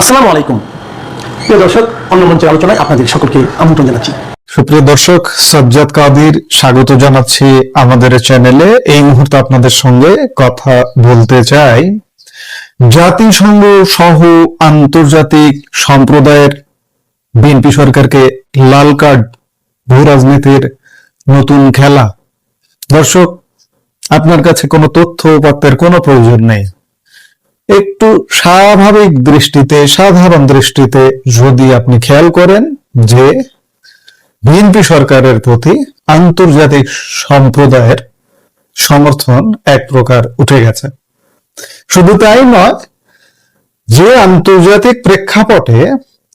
আসসালামু আলাইকুম প্রিয় দর্শক, অন্য মঞ্চের আলোচনায় আপনাদের সকলকে আমন্ত্রণ জানাচ্ছি। সুপ্রিয় দর্শক, সাজ্জাদ কাদির স্বাগত জানাচ্ছি আমাদের চ্যানেলে। এই মুহূর্তে আপনাদের সঙ্গে কথা বলতে চাই জাতিসংঘ সহ আন্তর্জাতিক সম্প্রদায়ের বিএনপি সরকারকে লাল কার্ড, ভূ রাজনীতির নতুন খেলা। দর্শক, আপনার কাছে কোনো তথ্য উপাত্তের কোনো প্রয়োজন নেই। একটু স্বাভাবিক দৃষ্টিতে, সাধারণ দৃষ্টিতে যদি আপনি খেয়াল করেন যে বিএনপি সরকারের প্রতি আন্তর্জাতিক সম্প্রদায়ের সমর্থন এক প্রকার উঠে গেছে। শুধু তাই নয়, যে আন্তর্জাতিক প্রেক্ষাপটে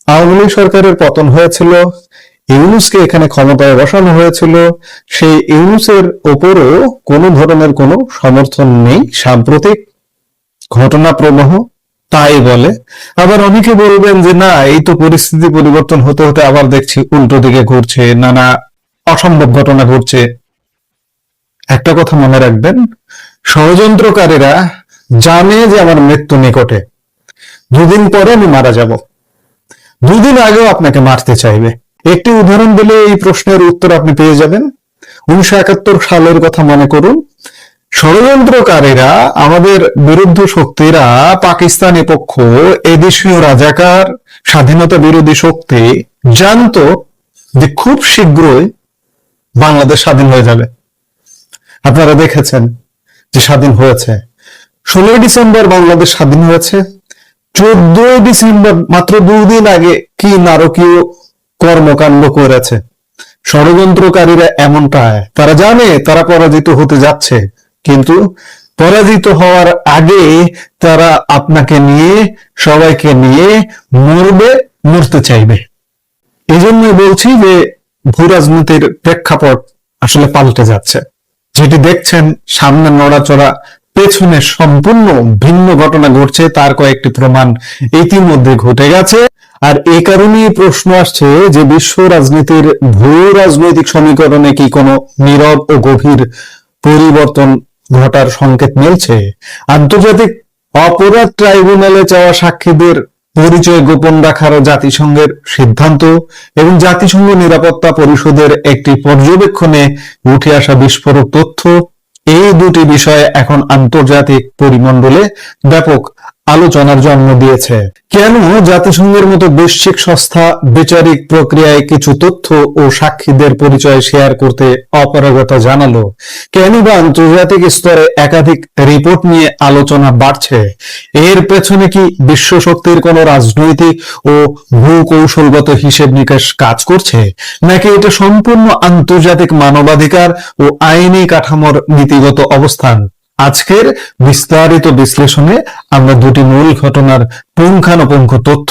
আওয়ামী লীগ সরকারের পতন হয়েছিল, ইউনূসকে এখানে ক্ষমতায় বসানো হয়েছিল, সেই ইউনূসের ওপরও কোনো ধরনের কোনো সমর্থন নেই। সাম্প্রতিক ঘটনা প্রবাহ তাই বলে। আবার অনেকে বলবেন যে না, এই তো পরিস্থিতি পরিবর্তন হতে হতে আবার দেখছি উল্টো দিকে ঘুরছে, নানা অসম্ভব ঘটনা ঘটছে। একটা কথা মনে রাখবেন, ষড়যন্ত্রকারীরা জানে যে আমার মৃত্যু নিকটে, দুদিন পরে আমি মারা যাব, দুদিন আগেও আপনাকে মারতে চাইবে। একটি উদাহরণ দিলে এই প্রশ্নের উত্তর আপনি পেয়ে যাবেন। 1971 সালের কথা মনে করুন। ষড়যন্ত্রকারীরা, আমাদের বিরুদ্ধ শক্তিরা, পাকিস্তানি পক্ষ, এদেশীয় রাজাকার, স্বাধীনতা বিরোধী শক্তি জানতো যে খুব শীঘ্রই বাংলাদেশ স্বাধীন হয়ে যাবে। আপনারা দেখেছেন যে স্বাধীন হয়েছে। 16 ডিসেম্বর বাংলাদেশ স্বাধীন হয়েছে। 14 ডিসেম্বর, মাত্র 2 দিন আগে, কি নারকীয় কর্মকাণ্ড করেছে ষড়যন্ত্রকারীরা। এমনটায় তারা জানে তারা পরাজিত হতে যাচ্ছে, কিন্তু পরাজিত হওয়ার আগে তারা আপনাকে নিয়ে, সবাইকে নিয়ে মরতে চাইবে। এই জন্যই বলছি যে ভূ রাজনীতির প্রেক্ষাপট আসলে পাল্টে যাচ্ছে। যেটি দেখছেন সামনে নড়াচড়া, পেছনে সম্পূর্ণ ভিন্ন ঘটনা ঘটছে, তার কয়েকটি প্রমাণ ইতিমধ্যে ঘটে গেছে। আর এই কারণেই প্রশ্ন আসছে যে বিশ্ব রাজনীতির ভূ রাজনৈতিক সমীকরণে কি কোনো নীরব ও গভীর পরিবর্তন ঘটার সংকেত মিলছে? আন্তর্জাতিক অপরাধ ট্রাইব্যুনালে চাওয়া সাক্ষীদের পরিচয় গোপন রাখার জাতিসংঘের সিদ্ধান্ত এবং জাতিসংঘ নিরাপত্তা পরিষদের একটি পর্যবেক্ষণে উঠে আসা বিস্ফোরক তথ্য, এই দুটি বিষয়ে এখন আন্তর্জাতিক পরিমণ্ডলে ব্যাপক আলোচনার জন্ম দিয়েছে। কেন জাতিসংঘের মতো বৈশ্বিক সংস্থা বিচারিক প্রক্রিয়ায় কিছু তথ্য ও সাক্ষীদের পরিচয় শেয়ার করতে অপারগতা জানালো? কেন বা আন্তর্জাতিক স্তরে একাধিক রিপোর্ট নিয়ে আলোচনা বাড়ছে? এর পেছনে কি বিশ্ব শক্তির কোনো রাজনৈতিক ও ভূকৌশলগত হিসেব নিকাশ কাজ করছে, নাকি এটা সম্পূর্ণ আন্তর্জাতিক মানবাধিকার ও আইনি কাঠামোর নীতিগত অবস্থান? আজকের বিস্তারিত বিশ্লেষণে আমরা দুটি মূল ঘটনার পুঙ্খানুপুঙ্খ তথ্য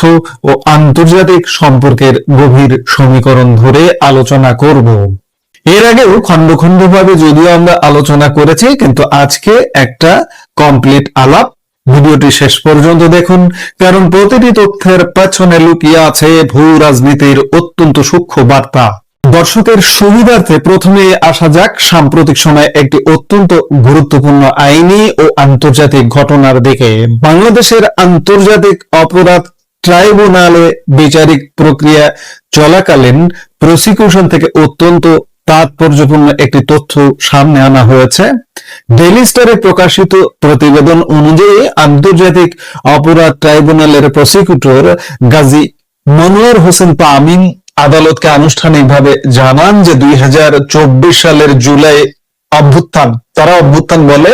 ও আন্তর্জাতিক সম্পর্কের গভীর সমীকরণ ধরে আলোচনা করব। এর আগেও খন্ড খন্ড ভাবে যদিও আমরা আলোচনা করেছি, কিন্তু আজকে একটা কমপ্লিট আলাপ। ভিডিওটি শেষ পর্যন্ত দেখুন, কারণ প্রতিটি তথ্যের পেছনে লুকিয়ে আছে ভূ রাজনীতির অত্যন্ত সূক্ষ্ম বার্তা। দর্শকের সুবিধার্থে প্রথমে আসা যাক সাম্প্রতিক সময়ে একটি অত্যন্ত গুরুত্বপূর্ণ আইনি ও আন্তর্জাতিক ঘটনার দিকে। বাংলাদেশের আন্তর্জাতিক অপরাধ ট্রাইব্যুনালে বিচারিক প্রক্রিয়া চলাকালীন প্রসিকিউশন থেকে অত্যন্ত তাৎপর্যপূর্ণ একটি তথ্য সামনে আনা হয়েছে। ডেইলি স্টারে প্রকাশিত প্রতিবেদন অনুযায়ী আন্তর্জাতিক অপরাধ ট্রাইব্যুনালের প্রসিকিউটর গাজী মনোয়ার হোসেন পামিন আদালতকে আনুষ্ঠানিকভাবে জানান যে 2024 সালের জুলাই অভ্যুত্থান, তারা অভ্যুত্থান বলে,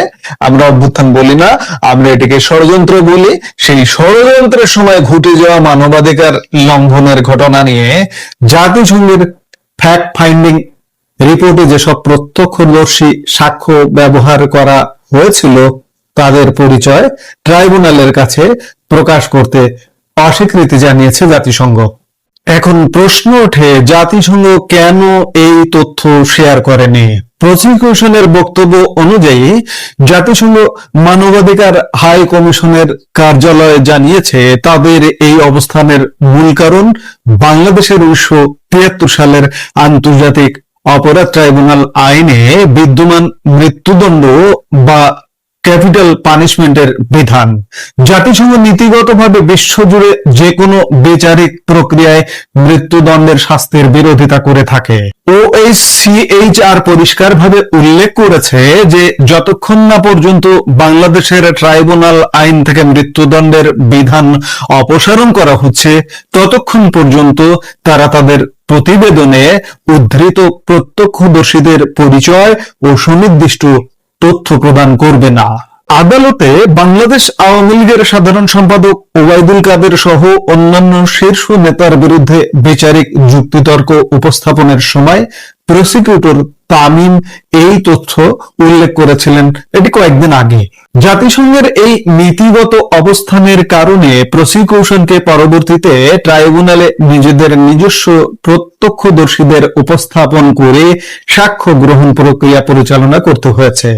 আমরা অভ্যুত্থান বলি না, আমরা এটাকে ষড়যন্ত্র বলি, সেই ষড়যন্ত্রের সময় ঘটে যাওয়া মানবাধিকার লঙ্ঘনের ঘটনা নিয়ে জাতিসংঘের ফ্যাক্ট ফাইন্ডিং রিপোর্টে যেসব প্রত্যক্ষদর্শী সাক্ষ্য ব্যবহার করা হয়েছিল তাদের পরিচয় ট্রাইব্যুনালের কাছে প্রকাশ করতে অস্বীকৃতি জানিয়েছে জাতিসংঘ। এখন প্রশ্ন ওঠে, জাতিসংঘ কেন এই তথ্য শেয়ার করেনি? প্রসিকিউশনের বক্তব্য অনুযায়ী জাতিসংঘ মানবাধিকার হাই কমিশনের কার্যালয় জানিয়েছে তাদের এই অবস্থানের মূল কারণ বাংলাদেশের 1973 সালের আন্তর্জাতিক অপরাধ ট্রাইব্যুনাল আইনে বিদ্যমান মৃত্যুদণ্ড বা ক্যাপিটাল পানিশমেন্টের বিধান। জাতিসংঘ নীতিগতভাবে বিশ্বজুড়ে যে কোনো বিচারিক প্রক্রিয়ায় মৃত্যুদণ্ডের শাস্তির বিরোধিতা করে থাকে। OHCHR পরিষ্কারভাবে উল্লেখ করেছে যে যতক্ষণ না পর্যন্ত বাংলাদেশের ট্রাইব্যুনাল আইন থেকে মৃত্যুদণ্ডের বিধান অপসারণ করা হচ্ছে, ততক্ষণ পর্যন্ত তারা তাদের প্রতিবেদনে উদ্ধৃত প্রত্যক্ষদর্শীদের পরিচয় ও সুনির্দিষ্ট তথ্য প্রদান করবে না। আদালতে বাংলাদেশ আওয়ামী লীগের সাধারণ সম্পাদক ওবায়দুল কাদের সহ অন্যান্য শীর্ষ নেতার বিরুদ্ধে বিচারিক যুক্তিতর্ক উপস্থাপনের সময় প্রসিকিউটর তামিম এই তথ্য উল্লেখ করেছিলেন এটি কয়েকদিন আগে। জাতিসংঘের এই নীতিগত অবস্থানের কারণে প্রসিকিউশনকে পরবর্তীতে ট্রাইব্যুনালে নিজেদের নিজস্ব প্রত্যক্ষদর্শীদের উপস্থাপন করে সাক্ষ্য গ্রহণ প্রক্রিয়া পরিচালনা করতে হয়েছে।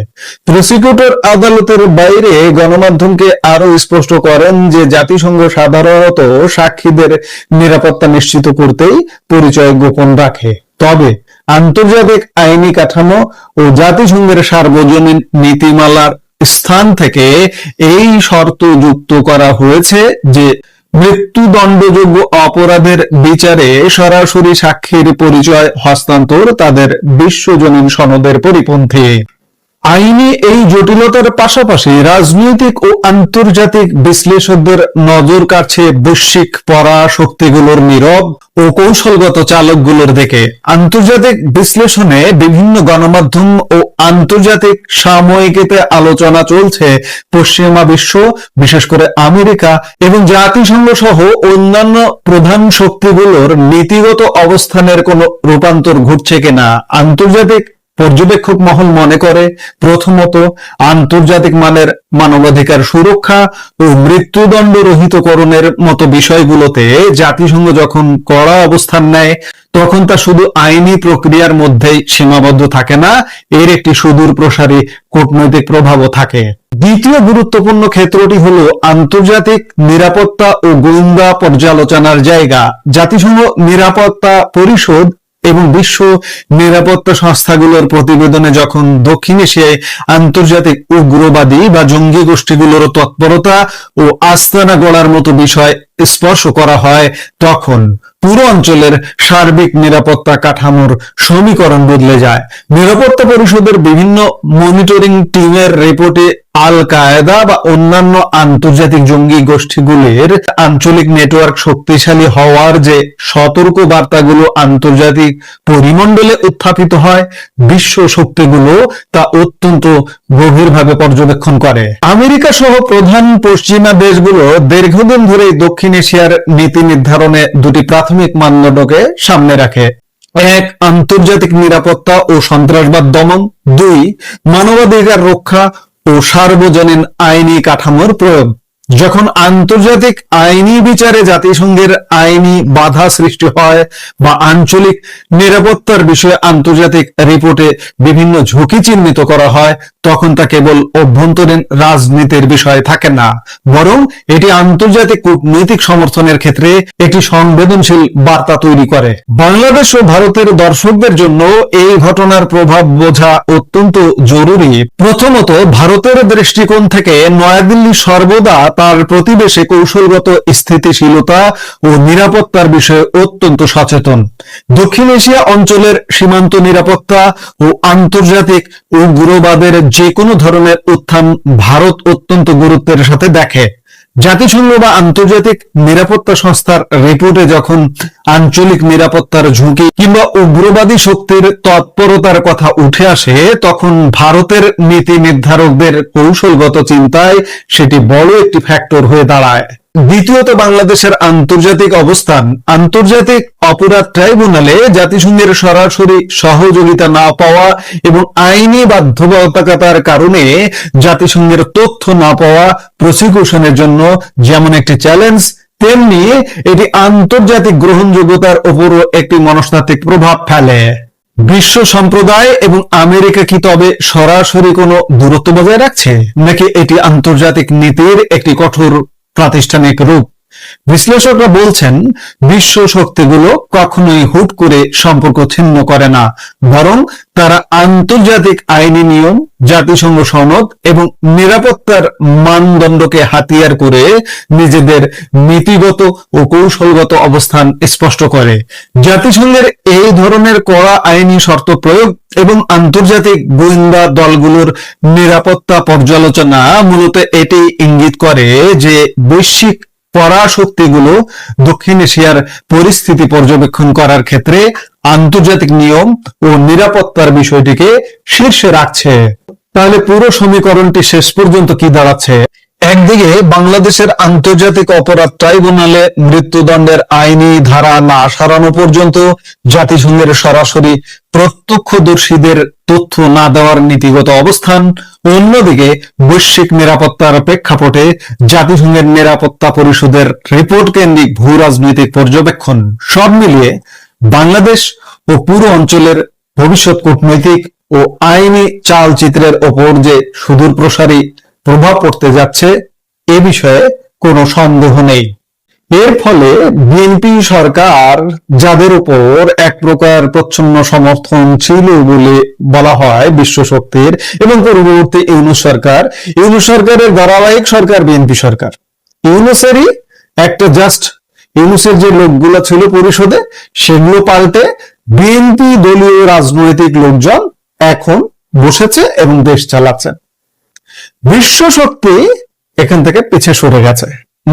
প্রসিকিউটর আদালতের বাইরে গণমাধ্যমকে আরো স্পষ্ট করেন যে জাতিসংঘ সাধারণত সাক্ষীদের নিরাপত্তা নিশ্চিত করতেই পরিচয় গোপন রাখে, তবে আন্তর্জাতিক আইনি কাঠামো ও জাতিসংঘের সার্বজনীন নীতিমালার স্থান থেকে এই শর্ত যুক্ত করা হয়েছে যে মৃত্যুদণ্ডযোগ্য অপরাধের বিচারে সরাসরি সাক্ষীর পরিচয় হস্তান্তর তাদের বিশ্বজনীন সনদের পরিপন্থী। আইনি এই জটিলতার পাশাপাশি রাজনৈতিক ও আন্তর্জাতিক বিশ্লেষকদের নজর কাড়ছে বৈশ্বিক পরাশক্তিগুলোর নীরব ও কৌশলগত চালকগুলোর দিকে। আন্তর্জাতিক বিশ্লেষণে বিভিন্ন গণমাধ্যম ও আন্তর্জাতিক সাময়িকীতে আলোচনা চলছে পশ্চিমা বিশ্ব, বিশেষ করে আমেরিকা এবং জাতিসংঘ সহ অন্যান্য প্রধান শক্তিগুলোর নীতিগত অবস্থানের কোনো রূপান্তর ঘটছে কিনা। আন্তর্জাতিক পর্যবেক্ষক মহল মনে করে, প্রথমত আন্তর্জাতিক মানের মানবাধিকার সুরক্ষা ও মৃত্যুদণ্ড রহিতকরণের মতো বিষয়গুলোতে জাতিসংঘ যখন কড়া অবস্থান নেয়, তখন তা শুধু আইনি প্রক্রিয়ার মধ্যেই সীমাবদ্ধ থাকে না, এর একটি সুদূর প্রসারী কূটনৈতিক প্রভাবও থাকে। দ্বিতীয় গুরুত্বপূর্ণ ক্ষেত্রটি হলো আন্তর্জাতিক নিরাপত্তা ও গোয়েন্দা পর্যালোচনার জায়গা। জাতিসংঘ নিরাপত্তা পরিষদ এবং বিশ্ব নিরাপত্তা সংস্থাগুলোর প্রতিবেদনে যখন দক্ষিণ এশিয়ায় আন্তর্জাতিক উগ্রবাদী বা জঙ্গি গোষ্ঠীগুলোর তৎপরতা ও আস্তানা গড়ার মতো বিষয় স্পর্শ করা হয়, তখন পুরো অঞ্চলের সার্বিক নিরাপত্তা কাঠামোর সমীকরণ বদলে যায়। নিরাপত্তা পরিষদের বিভিন্ন মনিটরিং টিমের রিপোর্টে আল কায়েদা বা অন্যান্য আন্তর্জাতিক জঙ্গি গোষ্ঠীগুলির আঞ্চলিক নেটওয়ার্ক শক্তিশালী হওয়ার যে সতর্ক বার্তাগুলো আন্তর্জাতিক পরিমণ্ডলে উত্থাপিত হয়, বিশ্ব শক্তিগুলো তা অত্যন্ত গভীরভাবে পর্যবেক্ষণ করে। আমেরিকা সহ প্রধান পশ্চিমা দেশগুলো দীর্ঘদিন ধরে দক্ষিণ এশিয়ার নীতি নির্ধারণে দুটি প্রাথমিক মানদণ্ডকে সামনে রাখে: এক, আন্তর্জাতিক নিরাপত্তা ও সন্ত্রাসবাদ দমন; দুই, মানবাধিকার রক্ষা ও সার্বজনীন আইনি কাঠামোর প্রয়োগ। যখন আন্তর্জাতিক আইনি বিচারে জাতিসংঘের আইনি বাধা সৃষ্টি হয় বা আঞ্চলিক নিরাপত্তার বিষয়ে আন্তর্জাতিক রিপোর্টে বিভিন্ন ঝুঁকি চিহ্নিত করা হয়, তখন তা কেবল অভ্যন্তরীণ রাজনীতির বিষয় থাকে না, বরং এটি আন্তর্জাতিক কূটনৈতিক সমর্থনের ক্ষেত্রে একটি সংবেদনশীল বার্তা তৈরি করে। বাংলাদেশ ও ভারতের দর্শকদের জন্য এই ঘটনার প্রভাব বোঝা অত্যন্ত জরুরি। প্রথমত, ভারতের দৃষ্টিকোণ থেকে নয়াদিল্লি সর্বদা তার প্রতিবেশে কৌশলগত স্থিতিশীলতা ও নিরাপত্তার বিষয়ে অত্যন্ত সচেতন। দক্ষিণ এশিয়া অঞ্চলের সীমান্ত নিরাপত্তা ও আন্তর্জাতিক উগ্রবাদের যে কোনো ধরনের উত্থান ভারত অত্যন্ত গুরুত্বের সাথে দেখে। জাতিসংঘ বা আন্তর্জাতিক নিরাপত্তা সংস্থার রিপোর্টে যখন আঞ্চলিক নিরাপত্তার ঝুঁকি কিংবা উগ্রবাদী শক্তির তৎপরতার কথা উঠে আসে, তখন ভারতের নীতি নির্ধারকদের কৌশলগত চিন্তায় সেটি বড় একটি ফ্যাক্টর হয়ে দাঁড়ায়। দ্বিতীয়ত, বাংলাদেশের আন্তর্জাতিক অবস্থান। আন্তর্জাতিক অপরাধ ট্রাইব্যুনালে জাতিসংঘের সরাসরি সহযোগিতা না পাওয়া এবং আইনি বাধ্যবাধকতার কারণে জাতিসংঘের তথ্য না পাওয়া প্রসিকিউশনের জন্য যেমন একটি চ্যালেঞ্জ, তেমনি এটি আন্তর্জাতিক গ্রহণযোগ্যতার উপরও একটি মনস্তাত্ত্বিক প্রভাব ফেলে। বিশ্ব সম্প্রদায় এবং আমেরিকা কি তবে সরাসরি কোনো দূরত্ব বজায় রাখছে, নাকি এটি আন্তর্জাতিক নীতির একটি কঠোর প্রাতিষ্ঠানিক রূপ? বিশ্লেষকরা বলছেন বিশ্ব শক্তিগুলো কখনোই হুট করে সম্পর্ক ছিন্ন করে না, বরং তারা আন্তর্জাতিক আইনি নিয়ম, জাতিসংঘ সনদ এবং নিরাপত্তার মানদণ্ডকে হাতিয়ার করে নিজেদের নীতিগত ও কৌশলগত অবস্থান স্পষ্ট করে। জাতিসংঘের এই ধরনের কড়া আইনি শর্ত প্রয়োগ এবং আন্তর্জাতিক গোয়েন্দা দলগুলোর নিরাপত্তা পর্যালোচনা মূলত এটি ইঙ্গিত করে যে বৈশ্বিক পরাশক্তিগুলো দক্ষিণ এশিয়ার পরিস্থিতি পর্যবেক্ষণ করার ক্ষেত্রে আন্তর্জাতিক নিয়ম ও নিরাপত্তার বিষয়টিকে শীর্ষে রাখছে। তাহলে পুরো সমীকরণটি শেষ পর্যন্ত কি দাঁড়াচ্ছে? একদিকে বাংলাদেশের আন্তর্জাতিক অপরাধ ট্রাইব্যুনালে মৃত্যুদণ্ডের আইনি ধারা না সরানো পর্যন্ত জাতিসংঘের সরাসরি প্রত্যক্ষদর্শীদের তথ্য না দেওয়ার নীতিগত অবস্থান, অন্যদিকে বৈশ্বিক নিরাপত্তার প্রেক্ষাপটে জাতিসংঘের নিরাপত্তা পরিষদের রিপোর্ট কেন্দ্রিক ভূ রাজনৈতিক পর্যবেক্ষণ, সব মিলিয়ে বাংলাদেশ ও পুরো অঞ্চলের ভবিষ্যৎ কূটনৈতিক ও আইনি চালচিত্রের ওপর যে সুদূর প্রসারী প্রভাব পড়তে যাচ্ছে এ বিষয়ে কোনো সন্দেহ নেই। এর ফলে বিএনপি সরকার, যাদের উপর এক প্রকার প্রচ্ছন্ন সমর্থন ছিল বলে বলা হয় বিশ্ব শক্তির, এবং পূর্ববর্তী ইউনূস সরকারের ধারাবাহিক সরকার বিএনপি সরকার, ইউনূসেরই একটা জাস্ট ইউনূসের যে লোকগুলো ছিল পরিষদে, সেগুলো পাল্টে বিএনপি দলীয় রাজনৈতিক লোকজন এখন বসেছে এবং দেশ চালাচ্ছে। বিশ্ব শক্তি এখান থেকে পিছিয়ে সরে গেছে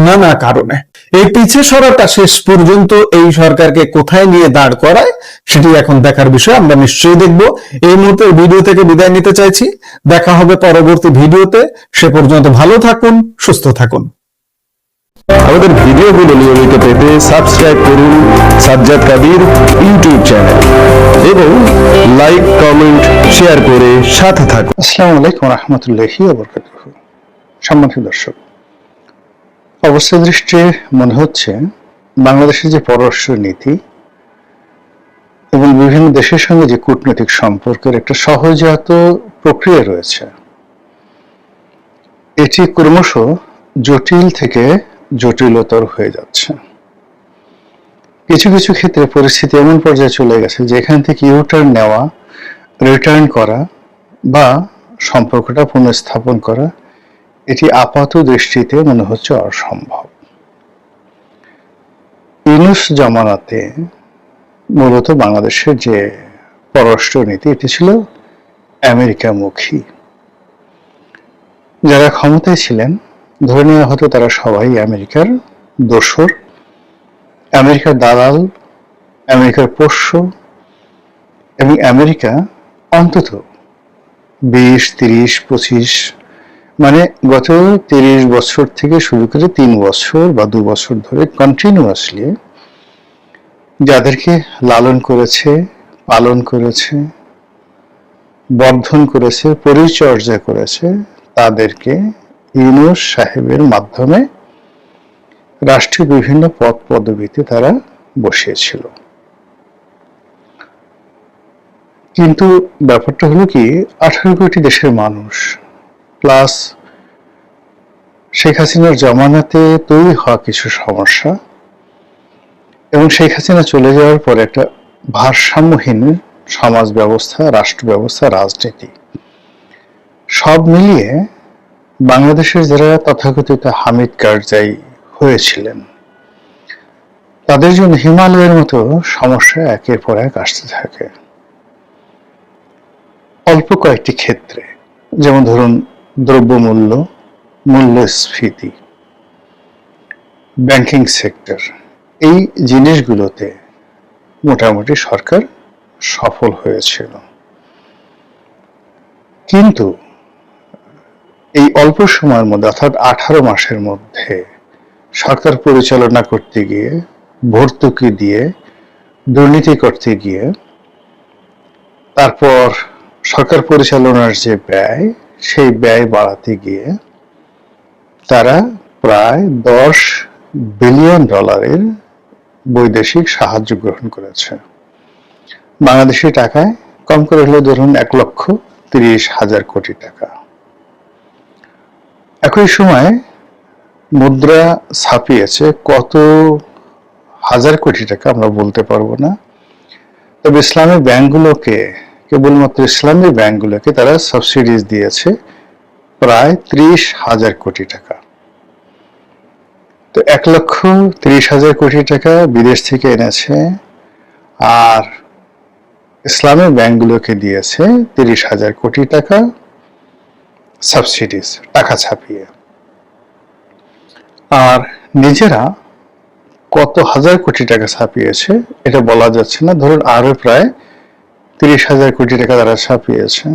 নানা কারণে। এই পিছিয়ে সরাটা শেষ পর্যন্ত এই সরকারকে কোথায় নিয়ে দাঁড় করায় সেটি এখন দেখার বিষয়। আমরা নিশ্চয়ই দেখব। এই মুহূর্তে ভিডিও থেকে বিদায় নিতে চাইছি। দেখা হবে পরবর্তী ভিডিওতে। সে পর্যন্ত ভালো থাকুন, সুস্থ থাকুন। আমাদের ভিডিওগুলো নিয়মিত পেতে সাবস্ক্রাইব করুন সাজ্জাদ কাদির ইউটিউব চ্যানেল এবং লাইক, কমেন্ট, শেয়ার করে সাথে থাকুন। আসসালামু আলাইকুম রহমতুল্লাহি ওয়া বারাকাতুহু। সম্মানিত দর্শক, অবস্থা দৃষ্টি মনে হচ্ছে বাংলাদেশের যে পররাষ্ট্র নীতি এবং বিভিন্ন দেশের সঙ্গে যে কূটনৈতিক সম্পর্কের একটা সহজাত প্রক্রিয়া রয়েছে, এটি ক্রমশ জটিল থেকে জটিলতর হয়ে যাচ্ছে। কিছু কিছু ক্ষেত্রে পরিস্থিতি এমন পর্যায়ে চলে গেছে যে এখান থেকে ইউটার্ন নেওয়া, রিটার্ন করা বা সম্পর্কটা পুনঃস্থাপন করা, এটি আপাত দৃষ্টিতে মনে হচ্ছে অসম্ভব। ইউনূস জামানাতে মূলত বাংলাদেশের যে পররাষ্ট্র নীতি, এটি ছিল আমেরিকামুখী। যারা ক্ষমতায় ছিলেন, ধরে নেওয়া হতো তারা সবাই আমেরিকার দোসর, আমেরিকার দালাল, আমেরিকার পোষ্য, এবং আমেরিকা অন্তত 20, 30, 25 মানে গত 30 বছর থেকে শুরু করে 3 বছর বা 2 বছর ধরে কন্টিনিউয়াসলি যাদেরকে লালন করেছে, পালন করেছে, বর্ধন করেছে, পরিচর্যা করেছে, তাদেরকে ইউনূস সাহেবের মাধ্যমে রাষ্ট্রীয় বিভিন্ন পদ পদবিতে তারা বসিয়েছিল। কিন্তু ব্যাপারটা হলো কি, 18 কোটি দেশের মানুষ প্লাস শেখ হাসিনার জমানাতে তৈরি হওয়া কিছু সমস্যা এবং শেখ হাসিনা চলে যাওয়ার পরে একটা ভারসাম্যহীন সমাজ ব্যবস্থা, রাষ্ট্র ব্যবস্থা, রাজনীতি, সব মিলিয়ে বাংলাদেশের যারা তথাকথিত হামিদ কারজাই হয়েছিলেন, তাদের জন্য হিমালয়ের মতো সমস্যা একের পর এক আসতে থাকে। অল্প কয়েকটি ক্ষেত্রে, যেমন ধরুন দ্রব্যমূল্য, মূল্যস্ফীতি, ব্যাংকিং সেক্টর, এই জিনিসগুলোতে মোটামুটি সরকার সফল হয়েছিল। কিন্তু এই অল্প সময়ের মধ্যে, অর্থাৎ 18 মাসের মধ্যে সরকার পরিচালনা করতে গিয়ে, ভর্তুকি দিয়ে, দুর্নীতি করতে গিয়ে, তারপর সরকার পরিচালনার যে ব্যয়, সেই ব্যয় বাড়াতে গিয়ে তারা প্রায় $10 বিলিয়ন বৈদেশিক সাহায্য গ্রহণ করেছে। বাংলাদেশি টাকায় কম করে হলে ধরুন 1,30,000 কোটি টাকা। একই সময় মুদ্রা ছাপিয়েছে কত হাজার কোটি টাকা আমরা বলতে পারবো না, তবে ইসলামী ব্যাংকগুলোকে, কেবলমাত্র ইসলামী ব্যাংকগুলোকে তারা সাবসিডিজ দিয়েছে প্রায় 30,000 কোটি টাকা। তো 1,30,000 কোটি টাকা বিদেশ থেকে এনেছে, আর ইসলামী ব্যাংকগুলোকে দিয়েছে 30,000 কোটি টাকা সাবসিডিজ, টাকা ছাপিয়ে। আর নিজেরা কত হাজার কোটি টাকা ছাপিয়েছে এটা বলা যাচ্ছে না, ধরুন আরো প্রায় 30,000 কোটি টাকা তারা ছাপিয়েছে।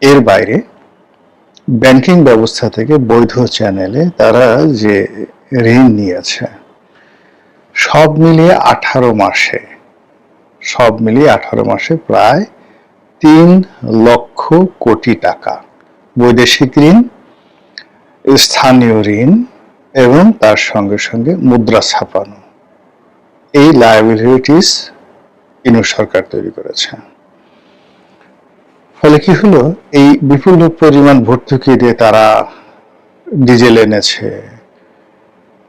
এর বাইরে ব্যাংকিং ব্যবস্থা থেকে বৈধ চ্যানেলে তারা যে ঋণ নিয়েছে, সব মিলিয়ে 18 মাসে প্রায় 3 লক্ষ কোটি টাকা বৈদেশিক ঋণ, স্থানীয় ঋণ এবং তার সঙ্গে সঙ্গে মুদ্রা ছাপানো, এই লায়াবিলিটিস ইনু সরকার তৈরি করেছে। ফলে কি হলো, এই বিপুল পরিমাণ ভর্তুকি দিয়ে তারা ডিজেল এনেছে,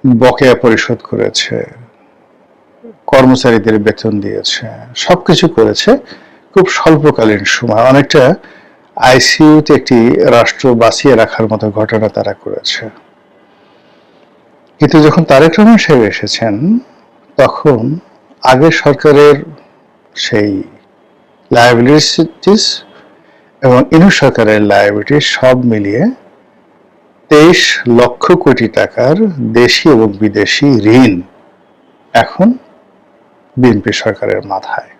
বকেয়া পরিশোধ করেছে, কর্মচারীদের বেতন দিয়েছে, সবকিছু করেছে খুব স্বল্পকালীন সময়। অনেকটা আইসিইউতে একটি রাষ্ট্র বাঁচিয়ে রাখার মতো ঘটনা তারা করেছে। কিন্তু যখন তারেক রহমান সাহেব এসেছেন, তখন আগের সরকারের সেই লায়াবিলিটিস এবং ইনু সরকারের লায়াবিলিটিস সব মিলিয়ে 23 লক্ষ কোটি টাকার দেশি এবং বিদেশি ঋণ এখন বিএনপি সরকারের মাথায়।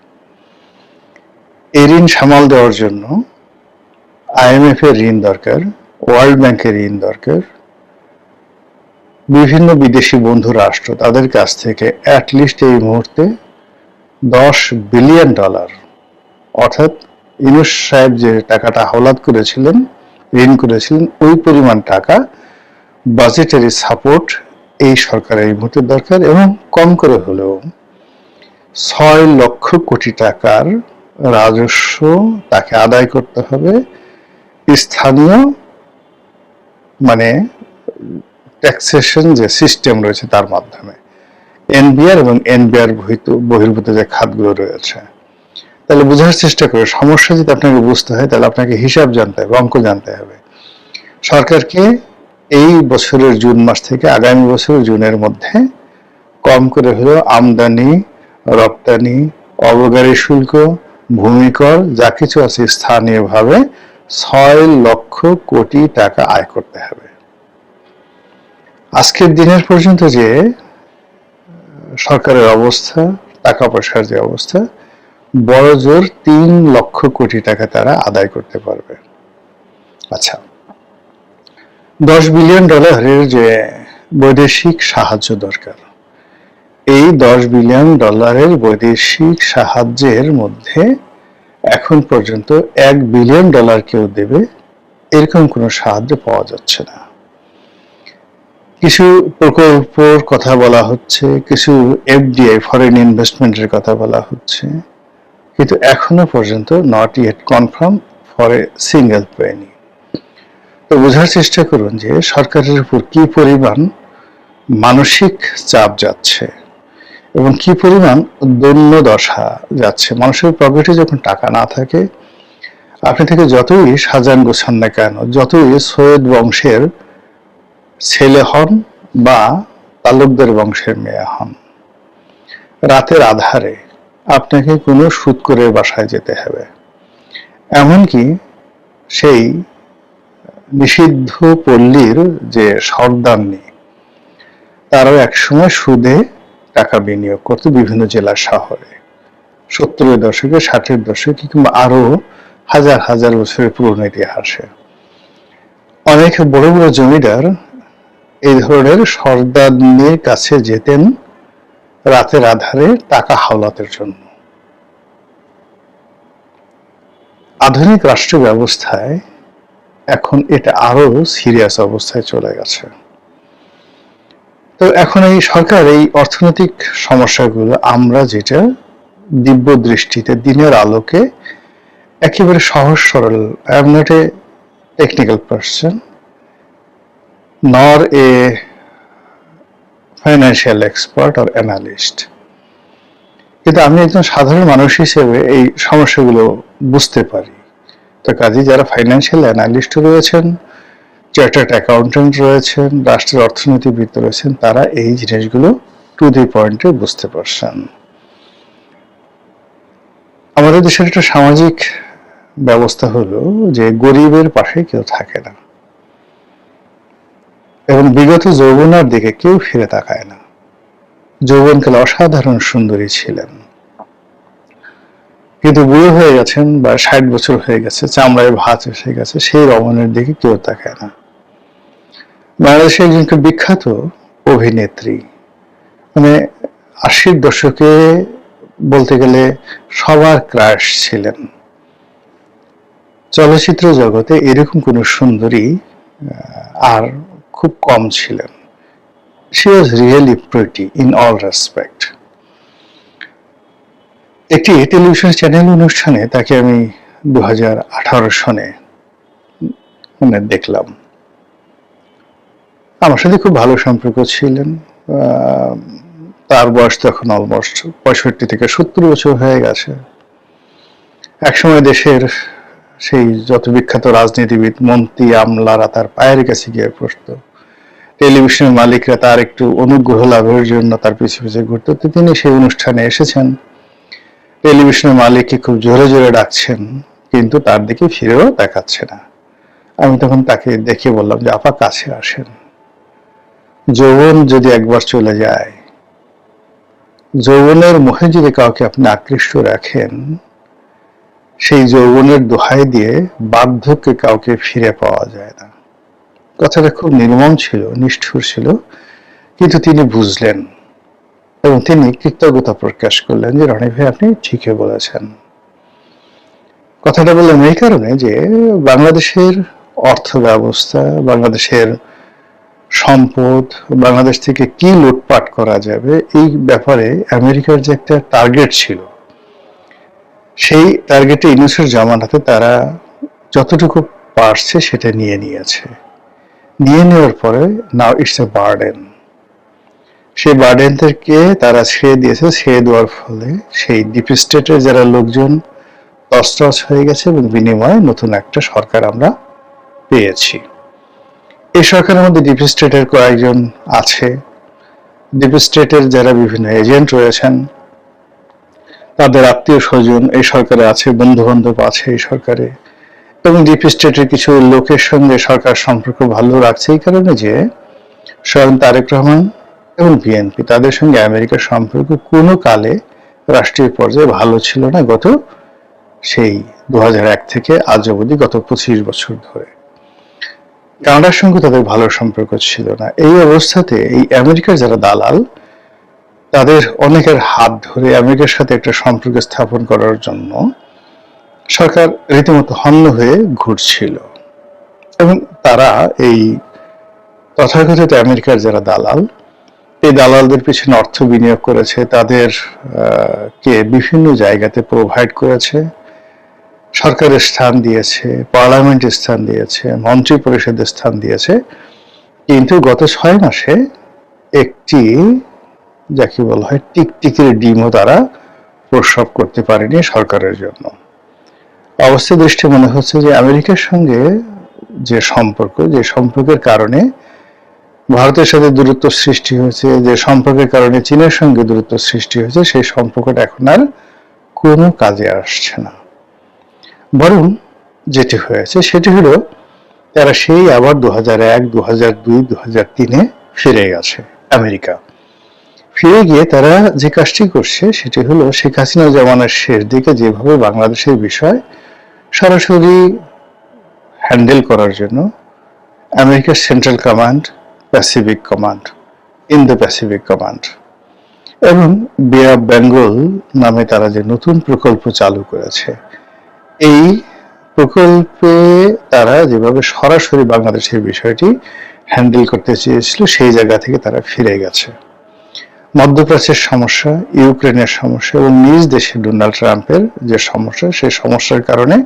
এই ঋণ সামাল দেওয়ার জন্য আইএমএফ এর ঋণ দরকার, ওয়ার্ল্ড ব্যাংকের ঋণ দরকার, বিভিন্ন বিদেশি বন্ধু রাষ্ট্র তাদের কাছ থেকে অ্যাটলিস্ট এই মুহূর্তে $10 বিলিয়ন, অর্থাৎ ইউনূস সাহেব যে টাকাটা হাওলাত করেছিলেন, ঋণ করেছিলেন, ওই পরিমাণ টাকা বাজেটারি সাপোর্ট এই সরকারের এই মুহূর্তে দরকার। এবং কম করে হলেও 6 লক্ষ কোটি টাকার রাজস্ব তাকে আদায় করতে হবে স্থানীয়, মানে ট্যাক্সেশন যে সিস্টেম রয়েছে তার মাধ্যমে, এনবিআর এবং এনবিআর বহির্ভূত যে খাতগুলো রয়েছে। তাহলে বোঝার চেষ্টা করে, সমস্যা যদি আপনাকে বুঝতে হয় তাহলে আপনাকে হিসাব জানতে হবে, অঙ্ক জানতে হবে। সরকারকে এই বছরের জুন মাস থেকে আগামী বছরের জুনের মধ্যে কম করে হলেও আমদানি, রপ্তানি, অবকারী শুল্ক, ভূমিকর যা কিছু আছে স্থানীয়ভাবে 6 লক্ষ কোটি টাকা আয় করতে হবে। আজকের দিনের পর্যন্ত যে সরকারের অবস্থা, টাকা পয়সার যে অবস্থা, বড় জোর 3 লক্ষ কোটি টাকা তারা আদায় করতে পারবে। আচ্ছা, $10 বিলিয়ন যে বৈদেশিক সাহায্য দরকার, এই $10 বিলিয়ন বৈদেশিক সাহায্যের মধ্যে এখন পর্যন্ত $1 বিলিয়ন কেউ দেবে এরকম কোনো সাহায্য পাওয়া যাচ্ছে না। কিছু প্রকল্পের কথা বলা হচ্ছে, কিছু এফডিআই ফরেন ইনভেস্টমেন্টের কথা বলা হচ্ছে, কিন্তু এখনো পর্যন্ত not yet confirm for a single Penney. তো বোঝার চেষ্টা করুন যে সরকারের উপর কি পরিমাণ মানসিক চাপ যাচ্ছে এবং কি পরিমাণ দৈন্য দশা যাচ্ছে। মানুষের পকেটে যখন টাকা না থাকে, আপনি থেকে যতই সাজান গোছান না কেন, যতই সৈয়দ বংশের ছেলে হন বা তালুকদার বংশের মেয়ে হন, রাতের আধারে আপনাকে কোনো সুদ করে বাসায় যেতে হবে। এমনকি সেই নিষিদ্ধ পল্লীর যে সর্দারনি, তারাও একসময় সুদে টাকা বিনিয়োগ করতো বিভিন্ন জেলা শহরে, 70-এর দশকে, 60-এর দশকে, কিংবা আরো হাজার হাজার বছরের পুরনো ইতিহাসে অনেক বড় বড় জমিদার এই ধরনের সর্দারনির কাছে যেতেন রাতের আধারে টাকা হাওলাতের জন্য। আধুনিক রাষ্ট্র ব্যবস্থায় এখন এটা আরো সিরিয়াস অবস্থায় চলে গেছে। তো এখন এই সরকার এই অর্থনৈতিক সমস্যাগুলো আমরা যেটা দিব্য দৃষ্টিতে দিনের আলোকে একেবারে সহজ সরল, I am not a technical person, nor a financial expert or analyst. কিন্তু আমি একজন সাধারণ মানুষ হিসেবে এই সমস্যাগুলো বুঝতে পারি। তো কাজে যারা ফাইন্যান্সিয়াল অ্যানালিস্ট রয়েছেন, চার্টার্ড অ্যাকাউন্টেন্ট রয়েছেন, রাষ্ট্রের অর্থনীতিবিদ রয়েছেন, তারা এই জিনিসগুলো টু দি পয়েন্টে বুঝতে পারছেন। আমাদের দেশের একটা সামাজিক ব্যবস্থা হলো যে গরিবের পাশে কেউ থাকে না, এবং বিগত যৌবনার দিকে কেউ ফিরে তাকায় না। যৌবনকালে অসাধারণ সুন্দরী ছিলেন, কিন্তু বুড়ো হয়ে গেছেন বা 60 বছর হয়ে গেছে, চামড়ায় ভাঁজ এসে গেছে, সেই রমণের দিকে কেউ তাকায় না। বাংলাদেশে একজন বিখ্যাত অভিনেত্রী, মানে 80-র দশকে বলতে গেলে সবার ক্রাশ ছিলেন। চলচ্চিত্র জগতে এরকম কোন সুন্দরী আর খুব কম ছিলেন। She was really pretty in all respect. একটি টেলিভিশন চ্যানেল অনুষ্ঠানে তাকে আমি 2018 সনে দেখলাম। আমার সাথে খুব ভালো সম্পর্ক ছিলেন। তার বয়স তখন অলমোস্ট 65 থেকে 70 বছর হয়ে গেছে। একসময় দেশের সেই যত বিখ্যাত রাজনীতিবিদ, মন্ত্রী, আমলারা তার পায়ের কাছে গিয়ে পড়তো। টেলিভিশনের মালিকরা তার একটু অনুগ্রহ লাভের জন্য তার পিছু পিছু ঘুরতো। তিনি সেই অনুষ্ঠানে এসেছেন, টেলিভিশনের মালিককে খুব জোরে জোরে ডাকছেন, কিন্তু তার দিকে ফিরেও দেখাচ্ছে না। আমি তখন তাকে দেখে বললাম যে, আপা কাছে আসেন। যৌবন যদি একবার চলে যায়, যৌবনের মোহে যদি কাউকে আপনি আকৃষ্ট রাখেন, সেই যৌবনের দোহাই দিয়ে বার্ধক্যে কাউকে ফিরে পাওয়া যায় না। কথাটা খুব নির্মম ছিল, নিষ্ঠুর ছিল, কিন্তু তিনি বুঝলেন এবং তিনি কৃতজ্ঞতা প্রকাশ করলেন যে, রনি ভাই আপনি ঠিকই বলেছেন। কথাটা বললাম এই কারণে যে বাংলাদেশের অর্থ ব্যবস্থা, বাংলাদেশের সম্পদ, বাংলাদেশ থেকে কি লুটপাট করা যাবে, এই ব্যাপারে আমেরিকার যে একটা টার্গেট ছিল, সেই টার্গেটে ইউনূসের জামানাতে তারা যতটুকু পারছে সেটা নিয়ে নিয়েছে। নিয়ে নেওয়ার পরে নাও ইটস এ বার্ডেন। সেই বার্ডেনদেরকে তারা ছেড়ে দিয়েছে। ছেড়ে দেওয়ার ফলে সেই ডিপ স্টেটের যারা লোকজন তছনছ হয়ে গেছে এবং বিনিময়ে নতুন একটা সরকার আমরা পেয়েছি। এই সরকারের মধ্যে ডিপ স্টেটের কয়েকজন আছে, ডিপ স্টেটের যারা বিভিন্ন এজেন্ট রয়েছেন, তাদের আত্মীয় স্বজন এই সরকারে আছে, বন্ধু বান্ধব আছে এই সরকারে, এবং ডিপ স্টেটের কিছু লোকের সঙ্গে সরকার সম্পর্ক ভালো রাখছে এই কারণে যে স্বয়ং তারেক রহমান এবং বিএনপি তাদের সঙ্গে আমেরিকার সম্পর্ক কোনো কালে রাষ্ট্রীয় পর্যায়ে ভালো ছিল না, গত সেই 2001 থেকে আজ অবধি গত 25 বছর ধরে। কানাডার সঙ্গে তাদের ভালো সম্পর্ক ছিল না। এই অবস্থাতে এই আমেরিকার যারা দালাল, তাদের অনেকের হাত ধরে আমেরিকার সাথে একটা সম্পর্ক স্থাপন করার জন্য সরকার রীতিমতো হন্য হয়ে ঘুরছিল, এবং তারা এই তথাকথিত আমেরিকার যারা দালাল, এই দালালদের পিছনে অর্থ বিনিয়োগ করেছে, তাদের কে বিভিন্ন জায়গাতে প্রোভাইড করেছে, সরকারের স্থান দিয়েছে, পার্লামেন্টের স্থান দিয়েছে, মন্ত্রী পরিষদের স্থান দিয়েছে, কিন্তু গত 6 মাসে একটি যাকে বলা হয় টিকটিকির ডিমও তারা প্রসব করতে পারেনি সরকারের জন্য। অবস্থা দৃষ্টি মনে হচ্ছে যে আমেরিকার সঙ্গে যে সম্পর্কের কারণে ভারতের সাথে দূরত্ব সৃষ্টি হয়েছে, যে সম্পর্কের কারণে চীনের সঙ্গে দূরত্ব সৃষ্টি হয়েছে, সেই সম্পর্কটা এখন আর কোনো কাজে আসছে না। বরং যেটি হয়েছে সেটি হলো তারা সেই আবার 2001, 2002, 2003-এ ফিরে গেছে আমেরিকা। ফিরে গিয়ে তারা যে কাজটি করছে সেটি হলো শেখ হাসিনা জামানার শেষ দিকে যেভাবে বাংলাদেশের বিষয় সরাসরি হ্যান্ডেল করার জন্য আমেরিকার central command, Pacific command, Indo Pacific command এবং বে অফ বেঙ্গল নামে তারা যে নতুন প্রকল্প চালু করেছে, এই প্রকল্পে তারা যেভাবে সরাসরি বাংলাদেশের বিষয়টি হ্যান্ডেল করতে চেয়েছিল, সেই জায়গা থেকে তারা ফিরে গেছে। মধ্যপ্রাচ্যের সমস্যা, ইউক্রেনের সমস্যা এবং নিজ দেশে ডোনাল্ড ট্রাম্পের যে সমস্যা, সেই সমস্যার কারণে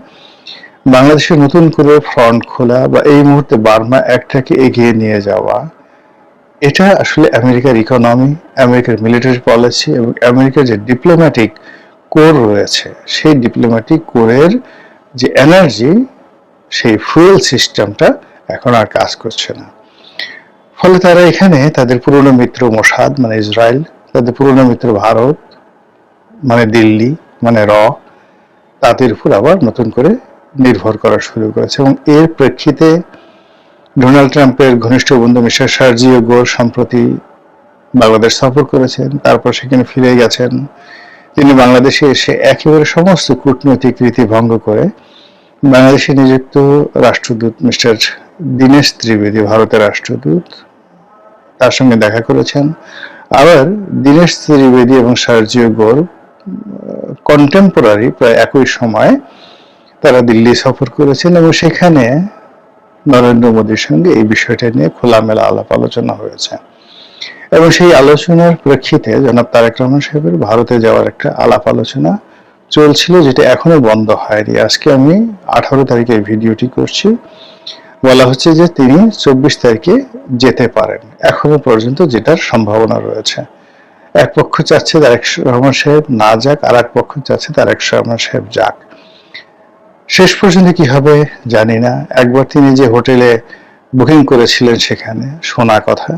বাংলাদেশে নতুন করে ফ্রন্ট খোলা বা এই মুহূর্তে বার্মা একটাকে এগিয়ে নিয়ে যাওয়া, এটা আসলে আমেরিকার ইকোনমি, আমেরিকার মিলিটারি পলিসি এবং আমেরিকার যে ডিপ্লোম্যাটিক কোর রয়েছে, সেই ডিপ্লোম্যাটিক কোরের যে এনার্জি, সেই ফুয়েল সিস্টেমটা এখন আর কাজ করছে না। ফলে তারা এখানে তাদের পুরনো মিত্র মোসাদ মানে ইসরায়েল, তাদের পুরনো মিত্র ভারত মানে দিল্লি মানে তাদের উপর আবার নতুন করে নির্ভর করা শুরু করেছে। এবং এর প্রেক্ষিতে ডোনাল্ড ট্রাম্পের ঘনিষ্ঠ বন্ধু মিস্টার সার্জিও গোর সম্প্রতি বাংলাদেশ সফর করেছেন, তারপর সেখানে ফিরে গেছেন। তিনি বাংলাদেশে এসে একেবারে সমস্ত কূটনৈতিক রীতি ভঙ্গ করে বাংলাদেশে নিযুক্ত রাষ্ট্রদূত মিস্টার দীনেশ ত্রিবেদী, ভারতের রাষ্ট্রদূত, তার সঙ্গে দেখা করেছেন। আবার দীনেশ ত্রিবেদী এবং সার্জিও গোর কন্টেম্পোরারি প্রায় একই সময় তারা দিল্লি সফর করেছেন এবং সেখানে নরেন্দ্র মোদীর সঙ্গে এই বিষয়টা নিয়ে খোলামেলা আলাপ আলোচনা হয়েছে। এবং সেই আলোচনার প্রেক্ষিতে জনাব তারেক রহমান সাহেবের ভারতে যাওয়ার একটা আলাপ আলোচনা চলছিল, যেটা এখনো বন্ধ হয়নি। আজকে আমি 18 তারিখে এই ভিডিওটি করছি। বলা হচ্ছে যে তিনি 24 তারিখে যেতে পারেন, এখনো পর্যন্ত যেটার সম্ভাবনা রয়েছে। এক পক্ষ চাচ্ছে তারেক রহমান সাহেব না যাক, আর এক পক্ষ চাচ্ছে তারেক রহমান সাহেব যাক। শেষ পর্যন্ত কি হবে জানি না। একবার তিনি যে হোটেলে বুকিং করেছিলেন সেখানে শোনা কথা,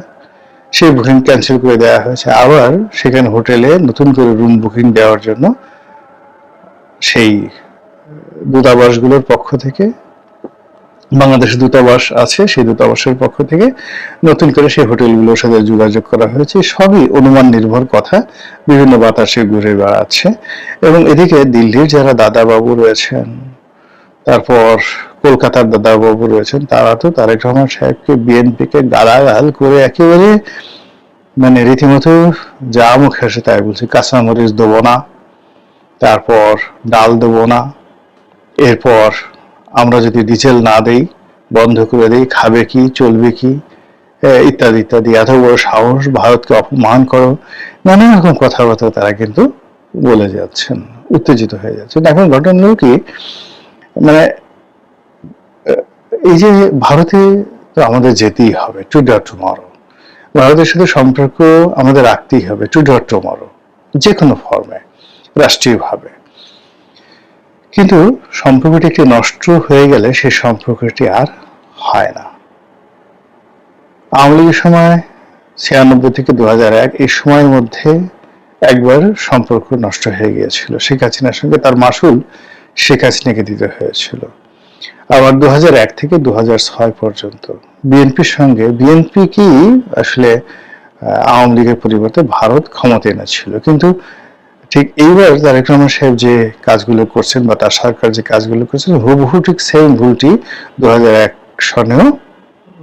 সেই বুকিং ক্যান্সেল করে দেওয়া হয়েছে। আবার সেখানে হোটেলে নতুন করে রুম বুকিং দেওয়ার জন্য সেই দূতাবাসগুলোর পক্ষ থেকে, বাংলাদেশ দূতাবাস আছে, সেই দূতাবাসের পক্ষ থেকে নতুন করে সেই হোটেলগুলোর সাথে যোগাযোগ করা হয়েছে। সবই অনুমান নির্ভর কথা, বিভিন্ন বাতাসে ঘুরে বেড়াচ্ছে। এবং এদিকে দিল্লির যারা দাদাবাবু রয়েছেন, তারপর কলকাতার দাদাবাবু রয়েছেন, তারা তো তারেক রহমান সাহেবকে, বিএনপিকে গালাগাল করে একেবারে মানে রীতিমতো যা মুখে আসে তাই বলছে। কাঁচামরিচ দেবো না, তারপর ডাল দেবো না, এরপর আমরা যদি ডিজেল না দেই, বন্ধ করে দেই, খাবে কি, চলবে কি, ইত্যাদি ইত্যাদি। এত বড় সাহস, ভারতকে অপমান করো, নানা রকম কথাবার্তা তারা কিন্তু বলে যাচ্ছেন, উত্তেজিত হয়ে যাচ্ছেন। এখন ঘটনা হলো কি, মানে এই যে ভারতে তো আমাদের যেতেই হবে টুডে অর টুমরো, ভারতের সাথে সম্পর্ক আমাদের রাখতেই হবে টুডে অর টুমরো, যে কোনো ফর্মে, রাষ্ট্রীয়ভাবে। কিন্তু সম্পর্কটি একটি নষ্ট হয়ে গেলে সেই সম্পর্কটি আর হয় না। আওয়ামী লীগের সময় 96 থেকে 2001 এই সময়ের মধ্যে একবার সম্পর্ক নষ্ট হয়ে গিয়েছিল। শেখ হাসিনার সঙ্গে তার মাসুল শেখ হাসিনাকে দিতে হয়েছিল। আবার 2001 থেকে 2006 পর্যন্ত বিএনপির সঙ্গে, বিএনপি কি আসলে আওয়ামী লীগের পরিবর্তে ভারত ক্ষমতা এনেছিল। কিন্তু ঠিক এইবার তারেক রহমান সাহেব যে কাজগুলো করছেন বা তার সরকার যে কাজগুলো করছেন, হুবহু ঠিক সেম ভুলটি 2001 সনেও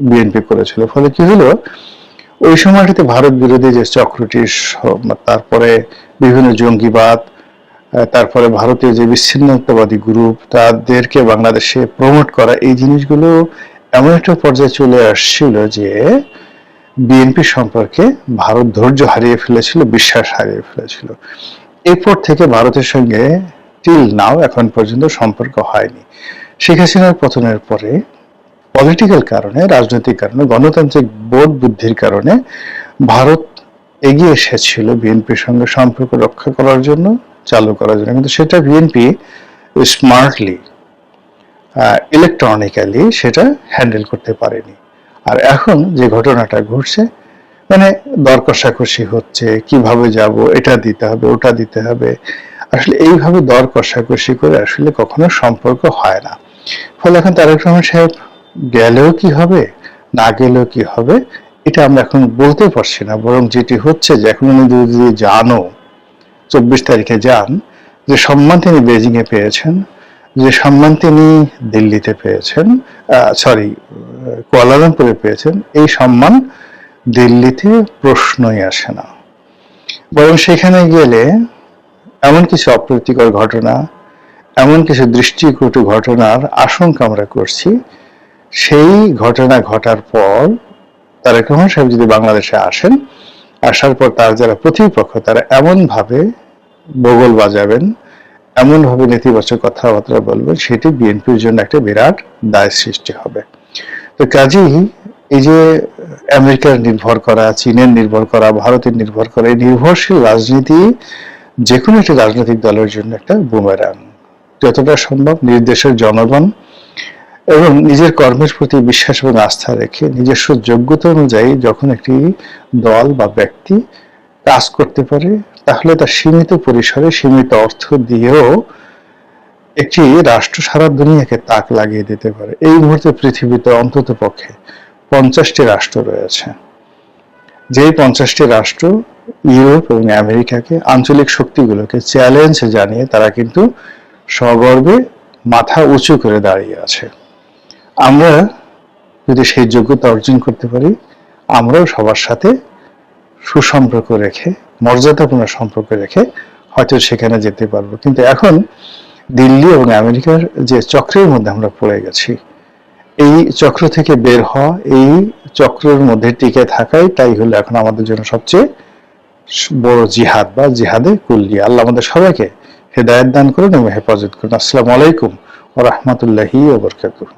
বিএনপি করেছিল। ফলে কি হলো, ওই সময়টাতে ভারত বিরোধী যে চক্রটি, তারপরে বিভিন্ন জঙ্গিবাদ, তারপরে ভারতীয় যে বিচ্ছিন্নতাবাদী গ্রুপ, তাদেরকে বাংলাদেশে প্রমোট করা, এই জিনিসগুলো এমন একটা পর্যায়ে চলে আসছিল যে বিএনপি সম্পর্কে ভারত ধৈর্য হারিয়ে ফেলেছিল, বিশ্বাস হারিয়ে ফেলেছিল। এরপর থেকে ভারতের সঙ্গে টিল নাও এখন পর্যন্ত সম্পর্ক হয়নি। শেখ হাসিনার পতনের পরে পলিটিক্যাল কারণে, রাজনৈতিক কারণে, গণতান্ত্রিক বোধ বুদ্ধির কারণে ভারত এগিয়ে এসেছিল বিএনপির সঙ্গে সম্পর্ক রক্ষা করার জন্য, চালু করার জন্য। কিন্তু সেটা বিএনপি স্মার্টলি, ইলেকট্রনিক্যালি সেটা হ্যান্ডেল করতে পারেনি। আর এখন যে ঘটনাটা ঘটছে, মানে দর কষাকষি হচ্ছে, কিভাবে যাব, এটা দিতে হবে, ওটা দিতে হবে। আসলে এইভাবে দর কষাকষি করে আসলে কখনো সম্পর্ক হয় না। ফলে এখন তারেক রহমান সাহেব গেলেও কি হবে, না গেলেও কি হবে, এটা আমরা এখন বলতে পারছি না। বরং যেটি হচ্ছে যে এখন উনি যদি যানও, 24 তারিখে যান, যে সম্মান তিনি বেজিং এ পেয়েছেন, যে সম্মান তিনি দিল্লিতে পেয়েছেন, কুয়ালালামপুরে পেয়েছেন, এই সম্মান দিল্লিতে প্রশ্নই আসে না। বরং সেখানে গেলে এমন কিছু অপ্রীতিকর ঘটনা, এমন কিছু দৃষ্টিকটু ঘটনার আশঙ্কা আমরা করছি। সেই ঘটনা ঘটার পর তারেক রহমান সাহেব যদি বাংলাদেশে আসেন, আসার পর তার যারা প্রতিপক্ষ, তারা এমন ভাবে বগল বাজাবেন, এমনভাবে নেতিবাচক কথাবার্তা বলবেন, সেটি বিএনপির জন্য একটা বিরাট দায় সৃষ্টি হবে। তো কাজেই এই যে আমেরিকার নির্ভর করা, চীনের নির্ভর করা, ভারতের নির্ভর করা, এই নির্ভরশীল রাজনীতি যে কোনো একটি রাজনৈতিক দলের জন্য একটা বুমেরাং। যতটা সম্ভব নিজ দেশের জনগণ এবং নিজের কর্মের প্রতি বিশ্বাস এবং আস্থা রেখে নিজস্ব যোগ্যতা অনুযায়ী যখন একটি দল বা ব্যক্তি কাজ করতে পারে, তাহলে তার সীমিত পরিসরে সীমিত অর্থ দিয়েও একটি রাষ্ট্র সারা দুনিয়াকে তাক লাগিয়ে দিতে পারে। এই মুহূর্তে পৃথিবীতে অন্তত পক্ষে 50টি রাষ্ট্র রয়েছে, যেই 50টি রাষ্ট্র ইউরোপ এবং আমেরিকাকে, আঞ্চলিক শক্তিগুলোকে চ্যালেঞ্জ জানিয়ে তারা কিন্তু সগর্বে মাথা উঁচু করে দাঁড়িয়ে আছে। আমরা যদি সেই যোগ্যতা অর্জন করতে পারি, আমরাও সবার সাথে সুসম্পর্ক রেখে, মর্যাদাপূর্ণ সম্পর্ক রেখে হয়তো সেখানে যেতে পারবো। কিন্তু এখন দিল্লি এবং আমেরিকার যে চক্রের মধ্যে আমরা পড়ে গেছি, এই চক্র থেকে বের হওয়া, এই চক্রের মধ্যে টিকে থাকাই তাই হলো এখন আমাদের জন্য সবচেয়ে বড় জিহাদ বা জিহাদে কুল্লি। আল্লাহ আমাদের সবাইকে হেদায়েত দান করুন এবং হেফাজত করুন। আসসালামু আলাইকুম ওয়া রাহমাতুল্লাহি ওয়া বারাকাতুহু।